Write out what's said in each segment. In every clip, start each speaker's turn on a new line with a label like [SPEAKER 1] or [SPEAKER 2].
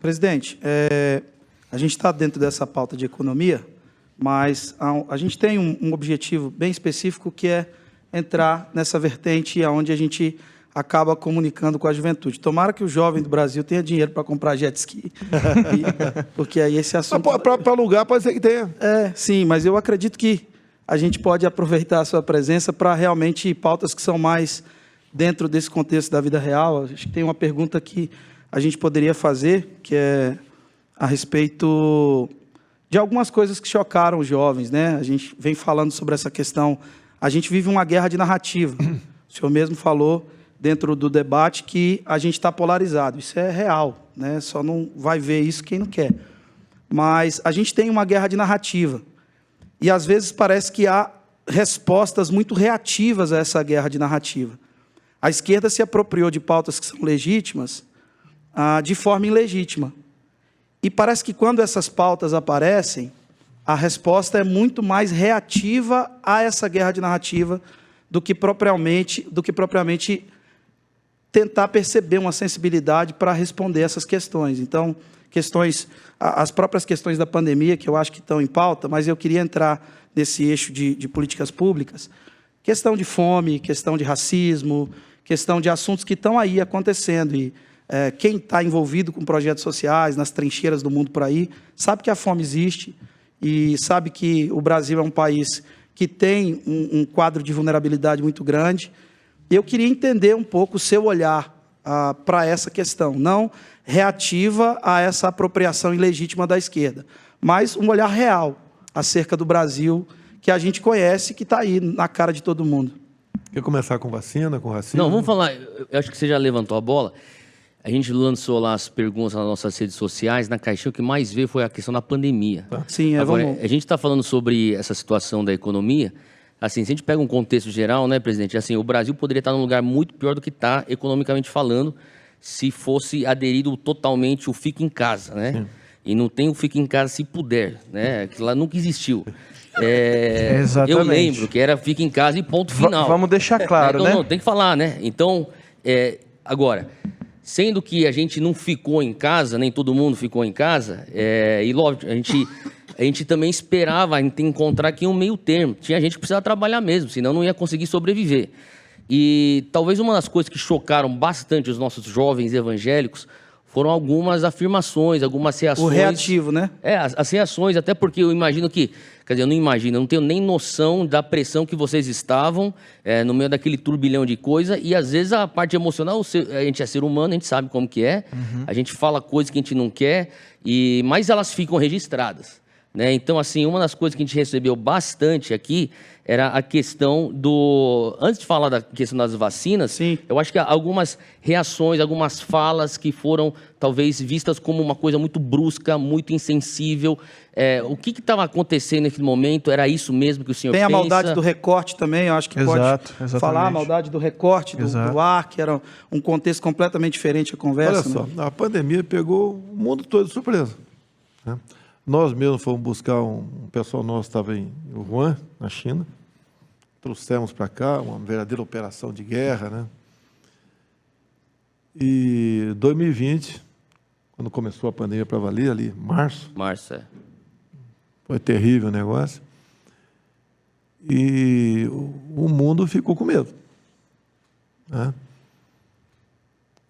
[SPEAKER 1] Presidente, a gente está dentro dessa pauta de economia, mas a gente tem um objetivo bem específico, que é entrar nessa vertente onde a gente acaba comunicando com a juventude. Tomara que o jovem do Brasil tenha dinheiro para comprar jet ski, porque aí esse assunto...
[SPEAKER 2] Para alugar pode ser que tenha.
[SPEAKER 1] Sim, mas eu acredito que a gente pode aproveitar a sua presença para realmente pautas que são mais dentro desse contexto da vida real. Acho que tem uma pergunta que a gente poderia fazer, que é a respeito de algumas coisas que chocaram os jovens, né? A gente vem falando sobre essa questão. A gente vive uma guerra de narrativa. O senhor mesmo falou dentro do debate que a gente está polarizado. Isso é real, né? Só não vai ver isso quem não quer. Mas a gente tem uma guerra de narrativa. E, às vezes, parece que há respostas muito reativas a essa guerra de narrativa. A esquerda se apropriou de pautas que são legítimas de forma ilegítima. E parece que, quando essas pautas aparecem, a resposta é muito mais reativa a essa guerra de narrativa do que propriamente tentar perceber uma sensibilidade para responder essas questões. Então, as próprias questões da pandemia, que eu acho que estão em pauta, mas eu queria entrar nesse eixo de políticas públicas, questão de fome, questão de racismo, questão de assuntos que estão aí acontecendo. E quem está envolvido com projetos sociais, nas trincheiras do mundo por aí, sabe que a fome existe e sabe que o Brasil é um país que tem um quadro de vulnerabilidade muito grande. Eu queria entender um pouco o seu olhar para essa questão, não reativa a essa apropriação ilegítima da esquerda, mas um olhar real acerca do Brasil, que a gente conhece, que está aí na cara de todo mundo.
[SPEAKER 2] Quer começar com vacina, com racismo?
[SPEAKER 3] Não, vamos falar, eu acho que você já levantou a bola. A gente lançou lá as perguntas nas nossas redes sociais, na caixinha, o que mais veio foi a questão da pandemia.
[SPEAKER 1] Sim,
[SPEAKER 3] Agora,
[SPEAKER 1] vamos...
[SPEAKER 3] a gente está falando sobre essa situação da economia. Assim, se a gente pega um contexto geral, né, presidente? Assim, o Brasil poderia estar num lugar muito pior do que está, economicamente falando, se fosse aderido totalmente o fica em casa, né? Sim. E não tem o fica em casa se puder, né? Aquilo lá nunca existiu.
[SPEAKER 4] Exatamente.
[SPEAKER 3] Eu lembro que era fica em casa e ponto final.
[SPEAKER 4] Vamos deixar claro, né?
[SPEAKER 3] Não, tem que falar, né? Então, agora, sendo que a gente não ficou em casa, nem todo mundo ficou em casa, e lógico, a gente também esperava encontrar aqui um meio termo. Tinha gente que precisava trabalhar mesmo, senão não ia conseguir sobreviver. E talvez uma das coisas que chocaram bastante os nossos jovens evangélicos foram algumas afirmações, algumas reações.
[SPEAKER 1] O reativo, né?
[SPEAKER 3] As reações, até porque eu imagino que... Quer dizer, eu não imagino, eu não tenho nem noção da pressão que vocês estavam no meio daquele turbilhão de coisa. E, às vezes, a parte emocional, a gente é ser humano, a gente sabe como que é. Uhum. A gente fala coisas que a gente não quer, mas elas ficam registradas, né? Então, assim, uma das coisas que a gente recebeu bastante aqui era a questão do... Antes de falar da questão das vacinas, sim, eu acho que algumas reações, algumas falas que foram, talvez, vistas como uma coisa muito brusca, muito insensível. O que estava acontecendo naquele momento? Era isso mesmo que o senhor pensa?
[SPEAKER 1] Tem a maldade do recorte também, eu acho que
[SPEAKER 4] Exato,
[SPEAKER 1] pode falar a maldade do recorte, do ar, que era um contexto completamente diferente a conversa.
[SPEAKER 2] Olha só, a pandemia pegou o mundo todo de surpresa, né? Nós mesmos fomos buscar um pessoal nosso, estava em Wuhan, na China, trouxemos para cá uma verdadeira operação de guerra, né? E 2020, quando começou a pandemia para valer, ali, março.
[SPEAKER 3] Março,
[SPEAKER 2] foi terrível o negócio. E o mundo ficou com medo, né?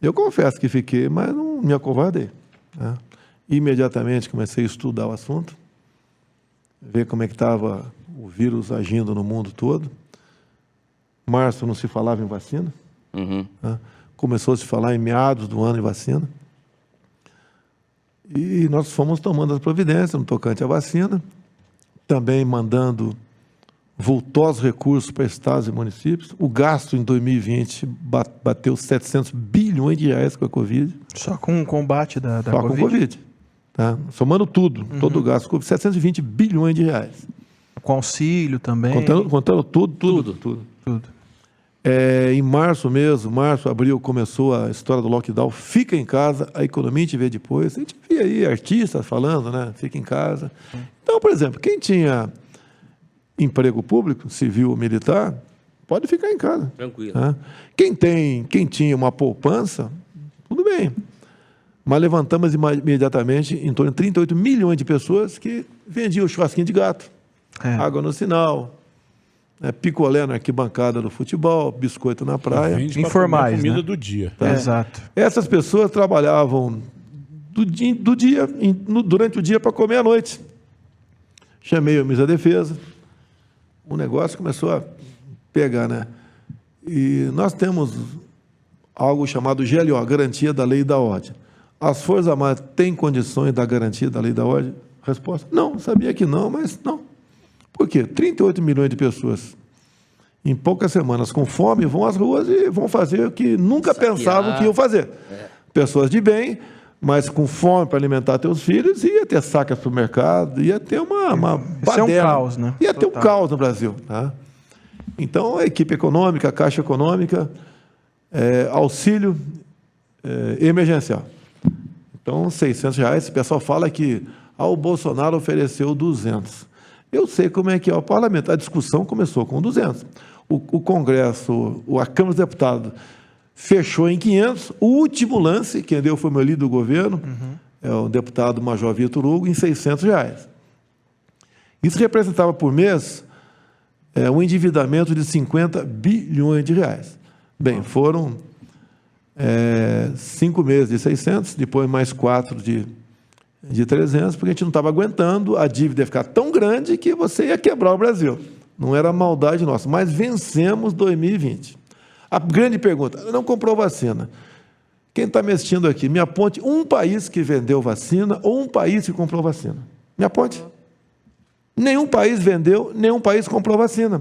[SPEAKER 2] Eu confesso que fiquei, mas não me acovardei, né? Imediatamente comecei a estudar o assunto, ver como é que estava o vírus agindo no mundo todo. Março não se falava em vacina.
[SPEAKER 3] Uhum.
[SPEAKER 2] Né? Começou a se falar em meados do ano em vacina. E nós fomos tomando as providências no tocante à vacina, também mandando vultosos recursos para estados e municípios. O gasto em 2020 bateu 700 bilhões de reais com a Covid.
[SPEAKER 4] Só com o combate da
[SPEAKER 2] Só
[SPEAKER 4] Covid?
[SPEAKER 2] com Covid. Tá? Somando tudo, todo o gasto, 720 bilhões de reais.
[SPEAKER 4] Com auxílio também?
[SPEAKER 2] Contando tudo. Em março mesmo, abril, começou a história do lockdown. Fica em casa, a economia a gente vê depois. A gente vê aí artistas falando, né? Fica em casa. Então, por exemplo, quem tinha emprego público, civil ou militar, pode ficar em casa.
[SPEAKER 3] Tranquilo.
[SPEAKER 2] Tá? Quem tinha uma poupança, tudo bem. Mas levantamos imediatamente em torno de 38 milhões de pessoas que vendiam churrasquinho de gato, água no sinal, picolé na arquibancada do futebol, biscoito na praia.
[SPEAKER 5] Vende pra
[SPEAKER 4] Informais,
[SPEAKER 5] comer a comida
[SPEAKER 4] né?
[SPEAKER 5] do dia.
[SPEAKER 4] Exato.
[SPEAKER 2] Essas pessoas trabalhavam durante o dia para comer à noite. Chamei o ministro da Defesa, o negócio começou a pegar, né? E nós temos algo chamado GLO, Garantia da Lei e da Ordem. As Forças Armadas têm condições da garantia da lei e da ordem? Resposta: não, sabia que não, mas não. Por quê? 38 milhões de pessoas, em poucas semanas, com fome, vão às ruas e vão fazer o que nunca pensavam que iam fazer. Pessoas de bem, mas com fome para alimentar teus filhos, ia ter saque para o mercado, ia ter uma
[SPEAKER 4] Isso é um
[SPEAKER 2] baderna.
[SPEAKER 4] caos, né?
[SPEAKER 2] Ia ter um
[SPEAKER 4] Total.
[SPEAKER 2] caos no Brasil. Tá? Então, a equipe econômica, a Caixa Econômica, auxílio emergencial. Então, R$600. O pessoal fala que o Bolsonaro ofereceu 200. Eu sei como é que é o parlamento. A discussão começou com 200. O Congresso, a Câmara dos Deputados, fechou em 500. O último lance, quem deu foi o meu líder do governo, é o deputado Major Vitor Hugo, em R$600. Isso representava por mês um endividamento de 50 bilhões de reais. Bem, foram 5 meses de 600, depois mais 4 de 300, porque a gente não estava aguentando, a dívida ia ficar tão grande que você ia quebrar o Brasil. Não era maldade nossa, mas vencemos 2020. A grande pergunta: não comprou vacina. Quem está me assistindo aqui, me aponte um país que vendeu vacina ou um país que comprou vacina. Me aponte. Nenhum país vendeu, nenhum país comprou vacina.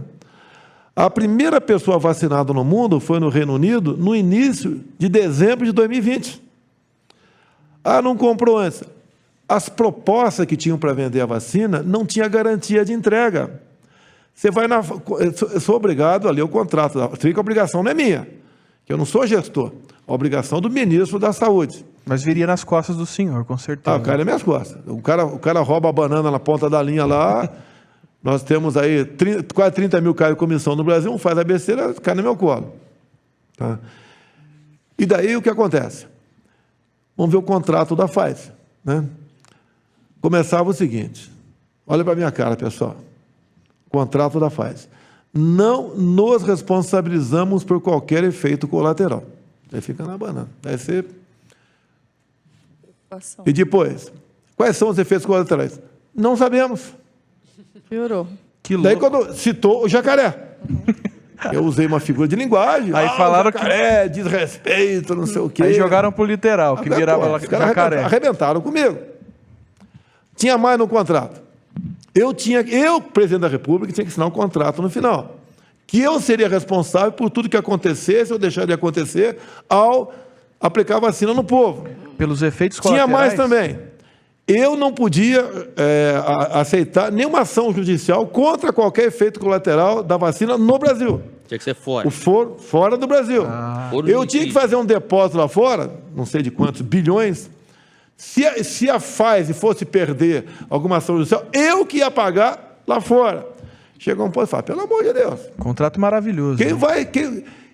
[SPEAKER 2] A primeira pessoa vacinada no mundo foi no Reino Unido no início de dezembro de 2020. Não comprou antes. As propostas que tinham para vender a vacina não tinha garantia de entrega. Você vai eu sou obrigado a ler o contrato. A obrigação não é minha, que eu não sou gestor. A obrigação é do ministro da Saúde.
[SPEAKER 4] Mas viria nas costas do senhor, com certeza.
[SPEAKER 2] O cara é minhas costas. O cara rouba a banana na ponta da linha lá. Nós temos aí quase 30 mil caras de comissão no Brasil. Um faz a besteira, cai no meu colo. Tá? E daí o que acontece? Vamos ver o contrato da Pfizer. Né? Começava o seguinte. Olha para a minha cara, pessoal. Contrato da Pfizer. Não nos responsabilizamos por qualquer efeito colateral. Aí fica na banana. Vai ser... E depois, quais são os efeitos colaterais? Não sabemos.
[SPEAKER 6] Piorou.
[SPEAKER 4] Que
[SPEAKER 2] Daí
[SPEAKER 4] louco.
[SPEAKER 2] quando citou o jacaré. Eu usei uma figura de linguagem.
[SPEAKER 4] Aí falaram
[SPEAKER 2] jacaré, desrespeito, não sei o quê.
[SPEAKER 4] Aí jogaram pro literal, que virava
[SPEAKER 2] Os caras
[SPEAKER 4] jacaré.
[SPEAKER 2] arrebentaram comigo. Tinha mais no contrato. Eu, presidente da República, tinha que assinar um contrato no final. Que eu seria responsável por tudo que acontecesse ou deixar de acontecer ao aplicar vacina no povo.
[SPEAKER 4] Pelos efeitos
[SPEAKER 2] Tinha
[SPEAKER 4] colaterais.
[SPEAKER 2] mais também. Eu não podia aceitar nenhuma ação judicial contra qualquer efeito colateral da vacina no Brasil.
[SPEAKER 3] Tinha que ser fora.
[SPEAKER 2] Fora do Brasil.
[SPEAKER 3] Fora
[SPEAKER 2] Eu
[SPEAKER 3] do
[SPEAKER 2] tinha que
[SPEAKER 3] país.
[SPEAKER 2] fazer um depósito lá fora, não sei de quantos bilhões. Se a Pfizer fosse perder alguma ação judicial, eu que ia pagar lá fora. Chegou um ponto e fala: pelo amor de Deus.
[SPEAKER 4] Contrato maravilhoso.
[SPEAKER 2] Quem
[SPEAKER 4] né?
[SPEAKER 2] vai...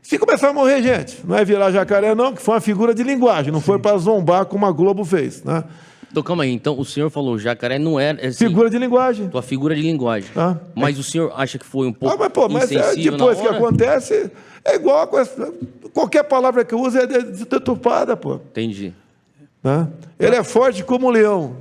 [SPEAKER 2] Se começar a morrer gente, não é virar jacaré não, que foi uma figura de linguagem, não foi para zombar como a Globo fez. Né?
[SPEAKER 3] Então, calma aí. Então, o senhor falou jacaré não era... Assim,
[SPEAKER 2] Figura de linguagem.
[SPEAKER 3] tua figura de linguagem.
[SPEAKER 2] Ah.
[SPEAKER 3] Mas o senhor acha que foi um pouco
[SPEAKER 2] Mas
[SPEAKER 3] insensível
[SPEAKER 2] depois
[SPEAKER 3] na
[SPEAKER 2] que
[SPEAKER 3] hora?
[SPEAKER 2] acontece, é igual a coisa, qualquer palavra que eu use é deturpada, pô.
[SPEAKER 3] Entendi.
[SPEAKER 2] Né? Ele é forte como um leão.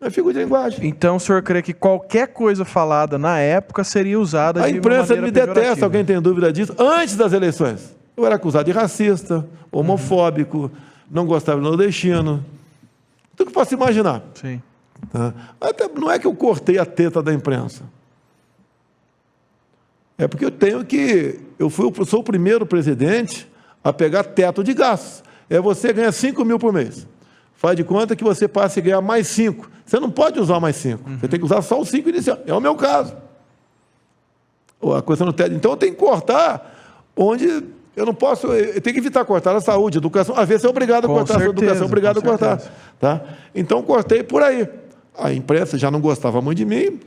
[SPEAKER 2] É figura de linguagem.
[SPEAKER 4] Então o senhor crê que qualquer coisa falada na época seria usada
[SPEAKER 2] A
[SPEAKER 4] de
[SPEAKER 2] imprensa
[SPEAKER 4] maneira
[SPEAKER 2] me detesta,
[SPEAKER 4] pejorativa?
[SPEAKER 2] alguém tem dúvida disso? Antes das eleições, eu era acusado de racista, homofóbico, não gostava de nordestino. Tudo que posso imaginar.
[SPEAKER 4] Sim.
[SPEAKER 2] Tá? Até, não é que eu cortei a teta da imprensa. É porque eu sou o primeiro presidente a pegar teto de gastos. Você ganha 5 mil por mês. Faz de conta que você passa a ganhar mais 5. Você não pode usar mais 5. Você tem que usar só os 5 iniciais. É o meu caso. A coisa no teto. Então eu tenho que cortar onde eu não posso. Eu tenho que evitar cortar a saúde, a educação. Às vezes é obrigado a
[SPEAKER 4] Com
[SPEAKER 2] cortar a
[SPEAKER 4] certeza,
[SPEAKER 2] educação, obrigado a
[SPEAKER 4] com
[SPEAKER 2] cortar.
[SPEAKER 4] certeza.
[SPEAKER 2] Tá? Então cortei por aí. A imprensa já não gostava muito de mim.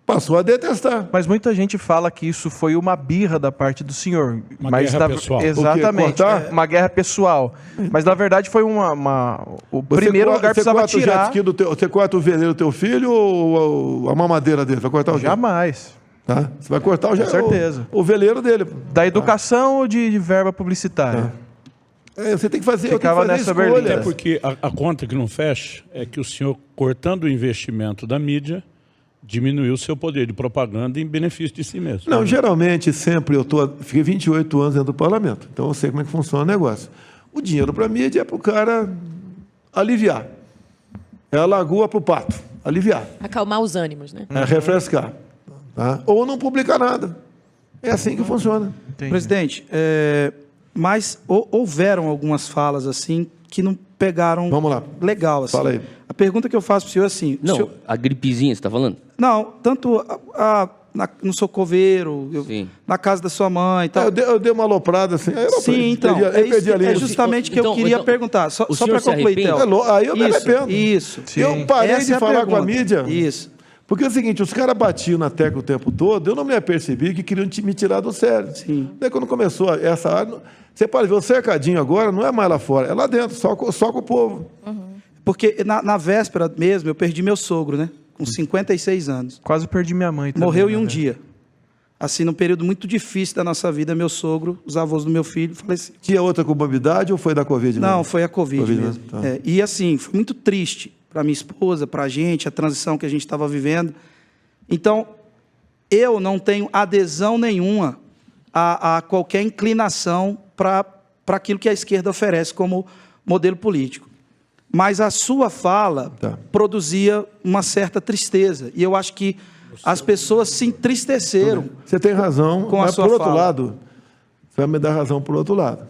[SPEAKER 2] passou a detestar.
[SPEAKER 4] Mas muita gente fala que isso foi uma birra da parte do senhor.
[SPEAKER 5] Uma
[SPEAKER 4] mas
[SPEAKER 5] guerra pessoal.
[SPEAKER 4] Exatamente.
[SPEAKER 2] Cortar?
[SPEAKER 4] Uma guerra pessoal. Mas na verdade foi o primeiro lugar
[SPEAKER 2] você
[SPEAKER 4] precisava
[SPEAKER 2] corta
[SPEAKER 4] tirar.
[SPEAKER 2] O jet ski você corta o veleiro do teu filho ou a mamadeira dele? Vai cortar o quê?
[SPEAKER 4] Jamais.
[SPEAKER 2] Tá? Você vai cortar
[SPEAKER 4] Com certeza.
[SPEAKER 2] o veleiro dele.
[SPEAKER 4] Da educação ou de verba publicitária?
[SPEAKER 2] Você tem que fazer,
[SPEAKER 4] Ficava
[SPEAKER 2] eu tenho que
[SPEAKER 4] nessa
[SPEAKER 2] fazer escolhas.
[SPEAKER 5] Até porque a conta que não fecha é que o senhor, cortando o investimento da mídia, diminuiu o seu poder de propaganda em benefício de si mesmo.
[SPEAKER 2] Não, geralmente, sempre fiquei 28 anos dentro do parlamento, então eu sei como é que funciona o negócio. O dinheiro para a mídia é para o cara aliviar. É a lagoa para o pato, aliviar.
[SPEAKER 6] Acalmar os ânimos, né?
[SPEAKER 2] É refrescar. Tá? Ou não publicar nada. É assim que funciona.
[SPEAKER 4] Entendi.
[SPEAKER 1] Presidente, mas houveram algumas falas assim que não pegaram
[SPEAKER 2] Vamos lá.
[SPEAKER 1] legal. Assim.
[SPEAKER 2] Fala aí.
[SPEAKER 1] A pergunta que eu faço para o senhor é assim... o
[SPEAKER 3] Não,
[SPEAKER 1] senhor-
[SPEAKER 3] a gripezinha, você está falando?
[SPEAKER 1] não, tanto no Socoveiro,
[SPEAKER 3] Sim.
[SPEAKER 1] na casa da sua mãe e tal.
[SPEAKER 2] Eu dei uma aloprada assim. Aí eu
[SPEAKER 1] Sim, então,
[SPEAKER 2] perdi a linha.
[SPEAKER 1] é justamente que eu
[SPEAKER 3] Então,
[SPEAKER 1] queria
[SPEAKER 3] então,
[SPEAKER 1] perguntar. Só
[SPEAKER 3] o
[SPEAKER 1] para
[SPEAKER 3] senhor se
[SPEAKER 1] concluir,
[SPEAKER 3] arrepende?
[SPEAKER 1] Theo.
[SPEAKER 2] Aí eu me arrependo.
[SPEAKER 1] Isso.
[SPEAKER 2] Eu parei
[SPEAKER 1] Essa
[SPEAKER 2] de
[SPEAKER 1] é a
[SPEAKER 2] falar com a
[SPEAKER 1] pergunta.
[SPEAKER 2] mídia.
[SPEAKER 1] Isso.
[SPEAKER 2] Porque é o seguinte, os caras batiam na tecla o tempo todo, eu não me apercebi que queriam me tirar do sério.
[SPEAKER 1] Sim.
[SPEAKER 2] Daí quando começou essa área, você pode ver, o cercadinho agora não é mais lá fora, é lá dentro, só com o povo.
[SPEAKER 1] Porque na véspera mesmo, eu perdi meu sogro, né? Com 56 anos.
[SPEAKER 4] Quase perdi minha mãe também.
[SPEAKER 1] Morreu em
[SPEAKER 4] né,
[SPEAKER 1] um
[SPEAKER 4] velho?
[SPEAKER 1] dia. Assim, num período muito difícil da nossa vida, meu sogro, os avós do meu filho, faleciam.
[SPEAKER 2] Tinha outra comorbidade ou foi da Covid
[SPEAKER 1] Não,
[SPEAKER 2] mesmo?
[SPEAKER 1] foi a Covid
[SPEAKER 2] Covid
[SPEAKER 1] mesmo.
[SPEAKER 2] mesmo, tá.
[SPEAKER 1] E assim, foi muito triste para minha esposa, para a gente, a transição que a gente estava vivendo. Então, eu não tenho adesão nenhuma a qualquer inclinação para aquilo que a esquerda oferece como modelo político. Mas a sua fala
[SPEAKER 2] Tá.
[SPEAKER 1] produzia uma certa tristeza. E eu acho que as pessoas se entristeceram.
[SPEAKER 2] Você tem razão,
[SPEAKER 1] Com a
[SPEAKER 2] mas
[SPEAKER 1] sua
[SPEAKER 2] por outro
[SPEAKER 1] fala.
[SPEAKER 2] lado, você vai me dar razão por outro lado.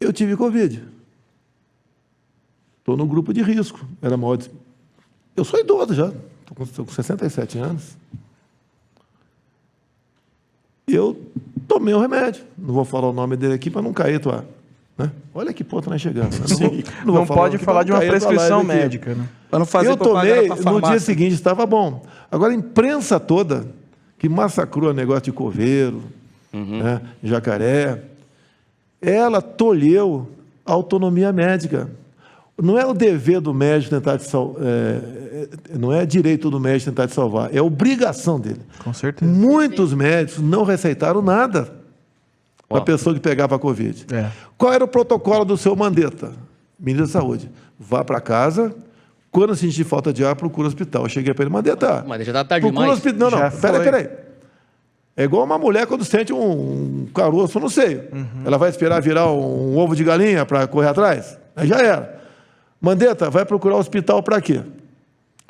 [SPEAKER 2] Eu tive Covid. Estou no grupo de risco. Era maior de... Eu sou idoso já, estou com 67 anos. Eu tomei um remédio. Não vou falar o nome dele aqui para não cair tua. Né? Olha que ponto nós chegamos. Né?
[SPEAKER 4] Não pode
[SPEAKER 2] aqui
[SPEAKER 4] falar
[SPEAKER 2] pra
[SPEAKER 4] de uma
[SPEAKER 2] cair tua
[SPEAKER 4] prescrição
[SPEAKER 2] live aqui.
[SPEAKER 4] médica, né?
[SPEAKER 1] Para não fazer
[SPEAKER 2] Eu
[SPEAKER 1] propaganda
[SPEAKER 2] tomei,
[SPEAKER 1] pra
[SPEAKER 2] no
[SPEAKER 1] farmácia.
[SPEAKER 2] dia seguinte estava bom. Agora, a imprensa toda, que massacrou o negócio de coveiro, né, jacaré, ela tolheu a autonomia médica. Não é o dever do médico tentar te salvar, não é direito do médico tentar te salvar, é obrigação dele.
[SPEAKER 4] Com certeza.
[SPEAKER 2] Muitos médicos não receitaram nada para a pessoa que pegava a Covid.
[SPEAKER 4] É.
[SPEAKER 2] Qual era o protocolo do seu Mandetta? Ministro da Saúde. Vá para casa, quando sentir falta de ar, procura o hospital. Eu cheguei para ele, Mandetta.
[SPEAKER 3] Mas já está tarde
[SPEAKER 2] procura
[SPEAKER 3] demais.
[SPEAKER 2] hospital. Não,
[SPEAKER 4] Já
[SPEAKER 2] peraí. É igual uma mulher quando sente um caroço no seio. Ela vai esperar virar um ovo de galinha para correr atrás? Aí já era. Mandetta, vai procurar o hospital para quê?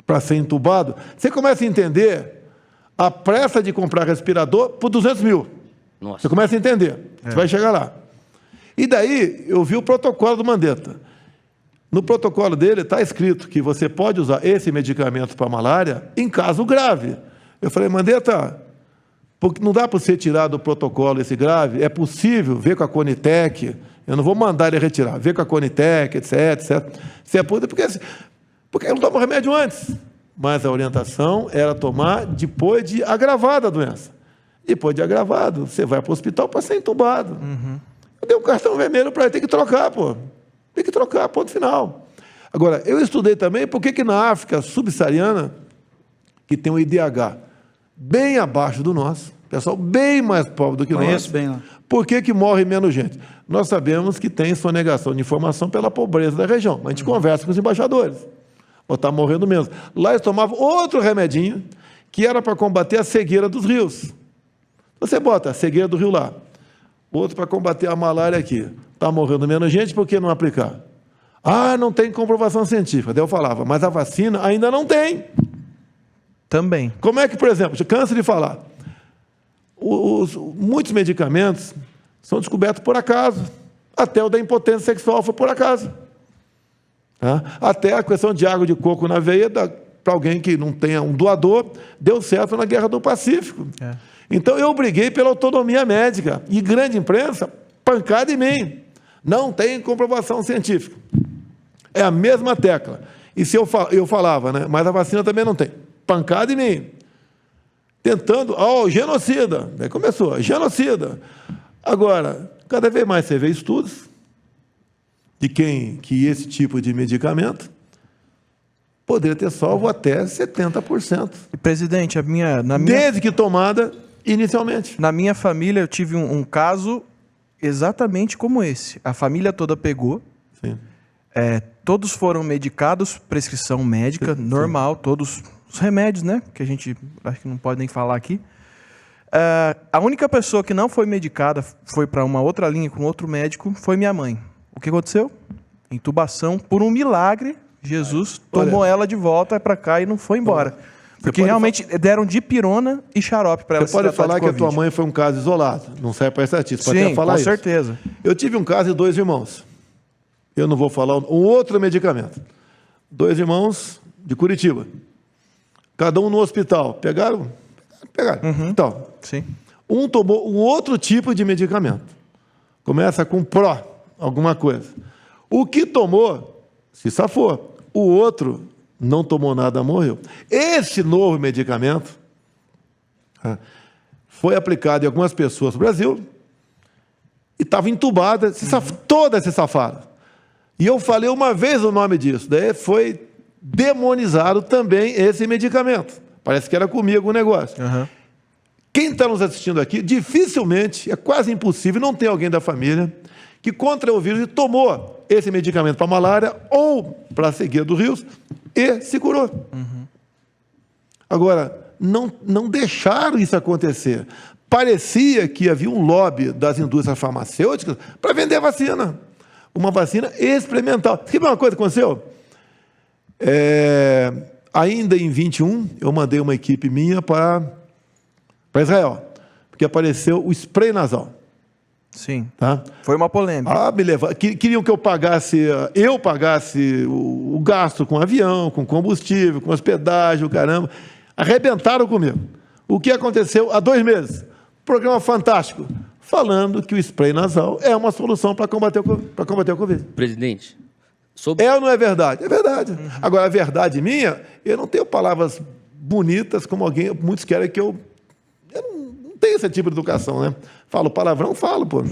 [SPEAKER 2] Para ser entubado? Você começa a entender a pressa de comprar respirador por 200 mil.
[SPEAKER 3] Nossa.
[SPEAKER 2] Você começa a entender. Você vai chegar lá. E daí, eu vi o protocolo do Mandetta. No protocolo dele está escrito que você pode usar esse medicamento para malária em caso grave. Eu falei, Mandetta, porque não dá para você tirar do protocolo esse grave? É possível ver com a Conitec. Eu não vou mandar ele retirar. Ver com a Conitec, etc, etc. Se é porque eu não tomo remédio antes. Mas a orientação era tomar depois de agravada a doença. Depois de agravado, você vai para o hospital para ser entubado. Eu dei um cartão vermelho para ele, tem que trocar, pô. Tem que trocar, ponto final. Agora, eu estudei também por que na África subsaariana, que tem um IDH bem abaixo do nosso, pessoal bem mais pobre do que nós.
[SPEAKER 1] Conheço bem lá.
[SPEAKER 2] Por que morre menos gente? Nós sabemos que tem sonegação de informação pela pobreza da região. Mas a gente conversa com os embaixadores. Ou está morrendo menos. Lá eles tomavam outro remedinho, que era para combater a cegueira dos rios. Você bota a cegueira do rio lá. Outro para combater a malária aqui. Está morrendo menos gente, por que não aplicar? Ah, não tem comprovação científica. Daí eu falava, mas a vacina ainda não tem.
[SPEAKER 4] Também.
[SPEAKER 2] Como é que, por exemplo, eu canso de falar, muitos medicamentos são descobertos por acaso. Até o da impotência sexual foi por acaso. Tá? Até a questão de água de coco na veia, para alguém que não tenha um doador, deu certo na Guerra do Pacífico.
[SPEAKER 4] É.
[SPEAKER 2] Então, eu briguei pela autonomia médica. E grande imprensa, pancada em mim. Não tem comprovação científica. É a mesma tecla. E se eu falava, né? Mas a vacina também não tem. Pancada em mim. Tentando, genocida. Daí começou, genocida. Agora, cada vez mais você vê estudos de que esse tipo de medicamento poderia ter salvo até 70%.
[SPEAKER 4] Presidente,
[SPEAKER 2] Desde que tomada inicialmente.
[SPEAKER 4] na minha família eu tive um caso exatamente como esse. A família toda pegou,
[SPEAKER 2] Sim.
[SPEAKER 4] todos foram medicados, prescrição médica, normal, todos os remédios, né? Que a gente acho que não pode nem falar aqui. A única pessoa que não foi medicada, foi para uma outra linha com outro médico, foi minha mãe. O que aconteceu? Intubação, por um milagre, Jesus tomou ela de volta para cá e não foi embora. Porque realmente deram dipirona e xarope para ela se
[SPEAKER 2] Você pode
[SPEAKER 4] tratar
[SPEAKER 2] falar
[SPEAKER 4] de
[SPEAKER 2] que a
[SPEAKER 4] Covid.
[SPEAKER 2] tua mãe foi um caso isolado, não serve para estatística, pode até
[SPEAKER 4] Sim,
[SPEAKER 2] falar
[SPEAKER 4] com
[SPEAKER 2] isso.
[SPEAKER 4] certeza.
[SPEAKER 2] Eu tive um caso de 2 irmãos. Eu não vou falar um outro medicamento. 2 irmãos de Curitiba. Cada um no hospital. Pegaram? Então,
[SPEAKER 4] Sim.
[SPEAKER 2] um tomou um outro tipo de medicamento. Começa com alguma coisa. O que tomou, se safou. O outro não tomou nada, morreu. Esse novo medicamento foi aplicado em algumas pessoas no Brasil e estava entubada, todas se safaram. E eu falei uma vez o nome disso, daí foi demonizado também esse medicamento. Parece que era comigo o negócio. Quem está nos assistindo aqui, dificilmente, é quase impossível, não tem alguém da família que contra o vírus e tomou esse medicamento para malária ou para a cegueira dos rios e se curou. Agora, não deixaram isso acontecer. Parecia que havia um lobby das indústrias farmacêuticas para vender vacina. Uma vacina experimental. Sabe uma coisa que aconteceu? Ainda em 21, eu mandei uma equipe minha para Israel, porque apareceu o spray nasal.
[SPEAKER 4] Sim.
[SPEAKER 2] Tá?
[SPEAKER 4] Foi uma polêmica.
[SPEAKER 2] Queriam que eu pagasse o gasto com avião, com combustível, com hospedagem, o caramba. Arrebentaram comigo. O que aconteceu há 2 meses? Programa fantástico, falando que o spray nasal é uma solução para combater o Covid.
[SPEAKER 3] Presidente,
[SPEAKER 2] É ou não é verdade? É verdade. Agora, a verdade minha, eu não tenho palavras bonitas como muitos querem que eu não tenho esse tipo de educação, né? Falo palavrão, falo, pô.